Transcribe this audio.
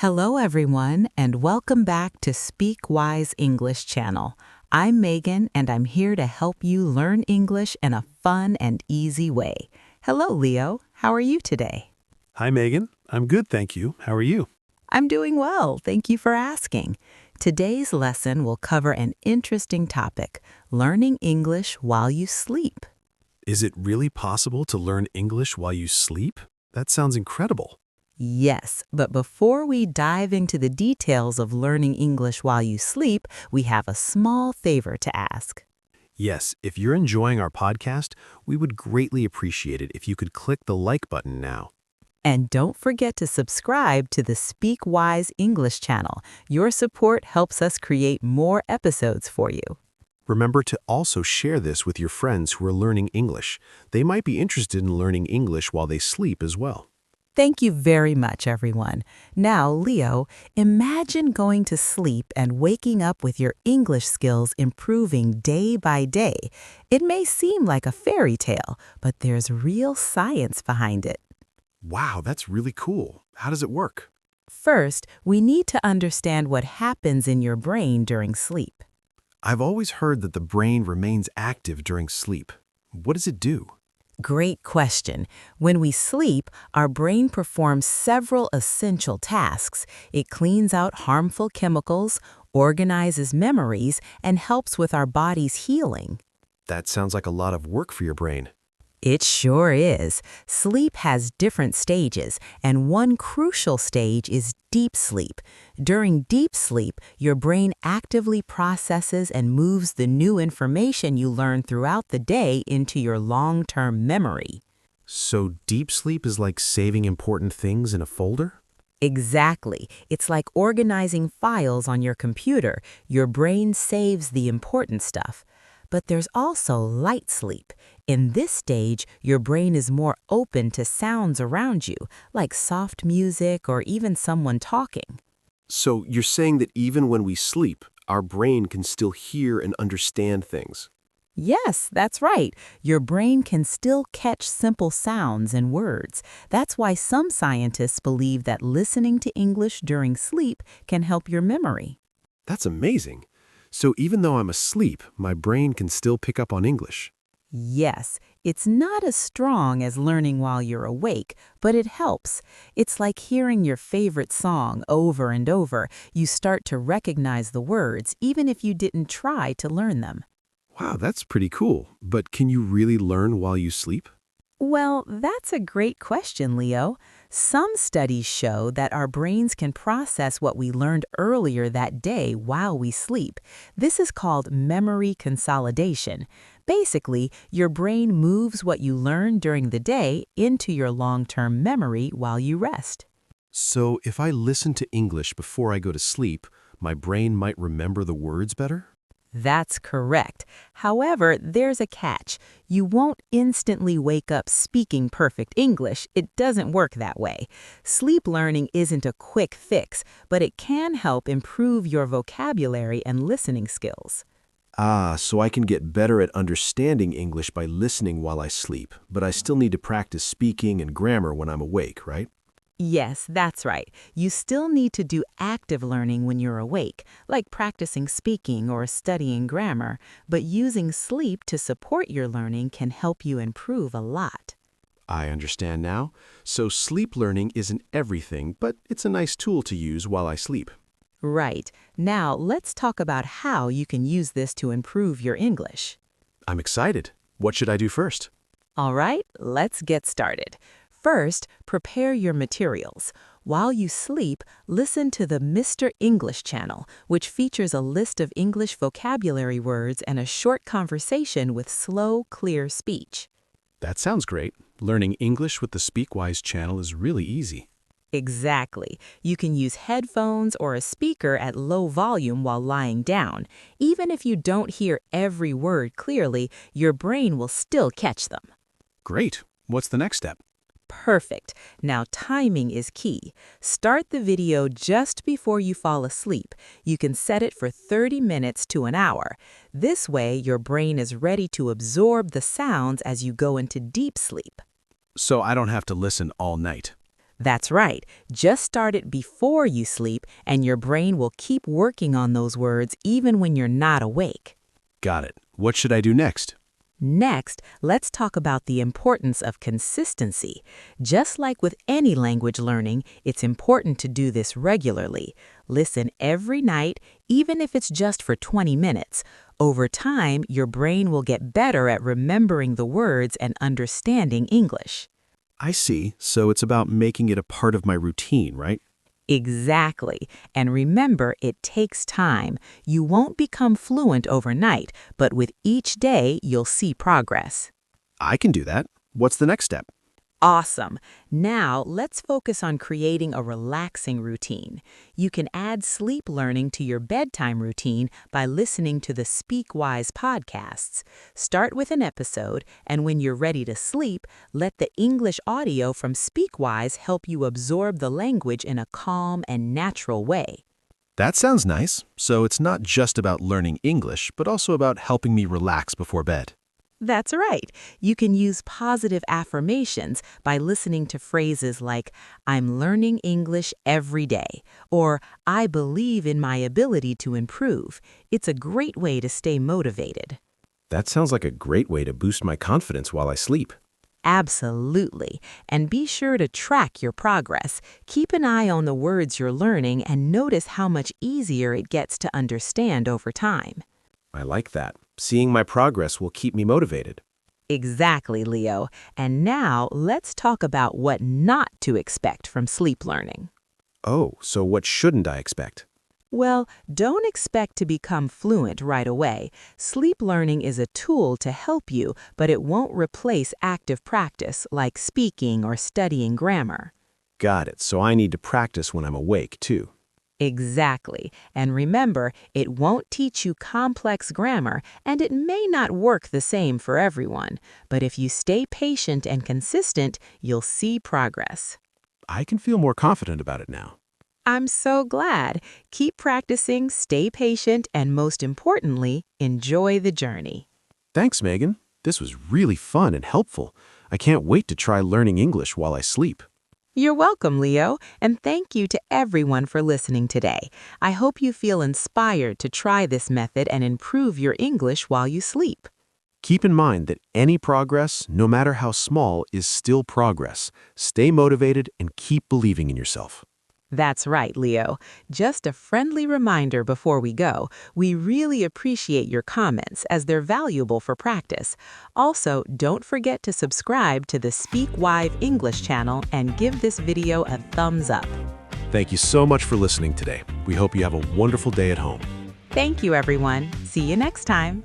Hello, everyone, and welcome back to Speak Wise English channel. I'm Megan, and I'm here to help you learn English in a fun and easy way. Hello, Leo. How are you today? Hi, Megan. I'm good, thank you. How are you? I'm doing well. Thank you for asking. Today's lesson will cover an interesting topic, learning English while you sleep. Is it really possible to learn English while you sleep? That sounds incredible. Yes, but before we dive into the details of learning English while you sleep, we have a small favor to ask. Yes, if you're enjoying our podcast, we would greatly appreciate it if you could click the like button now. And don't forget to subscribe to the Speak Wise English channel. Your support helps us create more episodes for you. Remember to also share this with your friends who are learning English. They might be interested in learning English while they sleep as well. Thank you very much, everyone. Now, Leo, imagine going to sleep and waking up with your English skills improving day by day. It may seem like a fairy tale, but there's real science behind it. Wow, that's really cool. How does it work? First, we need to understand what happens in your brain during sleep. I've always heard that the brain remains active during sleep. What does it do? Great question. When we sleep, our brain performs several essential tasks. It cleans out harmful chemicals, organizes memories, and helps with our body's healing. That sounds like a lot of work for your brain. It sure is. Sleep has different stages, and one crucial stage is deep sleep. During deep sleep, your brain actively processes and moves the new information you learn throughout the day into your long-term memory. So deep sleep is like saving important things in a folder? Exactly. It's like organizing files on your computer. Your brain saves the important stuff. But there's also light sleep. In this stage, your brain is more open to sounds around you, like soft music or even someone talking. So you're saying that even when we sleep, our brain can still hear and understand things? Yes, that's right. Your brain can still catch simple sounds and words. That's why some scientists believe that listening to English during sleep can help your memory. That's amazing. So even though I'm asleep, my brain can still pick up on English. Yes, it's not as strong as learning while you're awake, but it helps. It's like hearing your favorite song over and over. You start to recognize the words, even if you didn't try to learn them. Wow, that's pretty cool. But can you really learn while you sleep? Well, that's a great question, Leo. Some studies show that our brains can process what we learned earlier that day while we sleep. This is called memory consolidation. Basically, your brain moves what you learned during the day into your long-term memory while you rest. So if I listen to English before I go to sleep, my brain might remember the words better? That's correct. However, there's a catch. You won't instantly wake up speaking perfect English. It doesn't work that way. Sleep learning isn't a quick fix, but it can help improve your vocabulary and listening skills. So I can get better at understanding English by listening while I sleep, but I still need to practice speaking and grammar when I'm awake, right? Yes, that's right. You still need to do active learning when you're awake, like practicing speaking or studying grammar, but using sleep to support your learning can help you improve a lot. I understand now. So sleep learning isn't everything, but it's a nice tool to use while I sleep. Right. Now, let's talk about how you can use this to improve your English. I'm excited. What should I do first? All right, let's get started. First, prepare your materials. While you sleep, listen to the Mr. English channel, which features a list of English vocabulary words and a short conversation with slow, clear speech. That sounds great. Learning English with the SpeakWise channel is really easy. Exactly. You can use headphones or a speaker at low volume while lying down. Even if you don't hear every word clearly, your brain will still catch them. Great. What's the next step? Perfect. Now timing is key. Start the video just before you fall asleep. You can set it for 30 minutes to an hour. This way, your brain is ready to absorb the sounds as you go into deep sleep. So I don't have to listen all night. That's right. Just start it before you sleep, and your brain will keep working on those words even when you're not awake. Got it. What should I do next? Next, let's talk about the importance of consistency. Just like with any language learning, it's important to do this regularly. Listen every night, even if it's just for 20 minutes. Over time, your brain will get better at remembering the words and understanding English. I see. So it's about making it a part of my routine, right? Exactly. And remember, it takes time. You won't become fluent overnight, but with each day, you'll see progress. I can do that. What's the next step? Awesome. Now, let's focus on creating a relaxing routine. You can add sleep learning to your bedtime routine by listening to the Speak Wise podcasts. Start with an episode, and when you're ready to sleep, let the English audio from Speak Wise help you absorb the language in a calm and natural way. That sounds nice. So it's not just about learning English, but also about helping me relax before bed. That's right. You can use positive affirmations by listening to phrases like, "I'm learning English every day," or "I believe in my ability to improve." It's a great way to stay motivated. That sounds like a great way to boost my confidence while I sleep. Absolutely. And be sure to track your progress. Keep an eye on the words you're learning and notice how much easier it gets to understand over time. I like that. Seeing my progress will keep me motivated. Exactly, Leo. And now let's talk about what not to expect from sleep learning. Oh, so what shouldn't I expect? Well, don't expect to become fluent right away. Sleep learning is a tool to help you, but it won't replace active practice like speaking or studying grammar. Got it. So I need to practice when I'm awake, too. Exactly. And remember, it won't teach you complex grammar, and it may not work the same for everyone. But if you stay patient and consistent, you'll see progress. I can feel more confident about it now. I'm so glad. Keep practicing, stay patient, and most importantly, enjoy the journey. Thanks, Megan. This was really fun and helpful. I can't wait to try learning English while I sleep. You're welcome, Leo, and thank you to everyone for listening today. I hope you feel inspired to try this method and improve your English while you sleep. Keep in mind that any progress, no matter how small, is still progress. Stay motivated and keep believing in yourself. That's right, Leo. Just a friendly reminder before we go, we really appreciate your comments as they're valuable for practice. Also, don't forget to subscribe to the Speak Wise English channel and give this video a thumbs up. Thank you so much for listening today. We hope you have a wonderful day at home. Thank you, everyone. See you next time.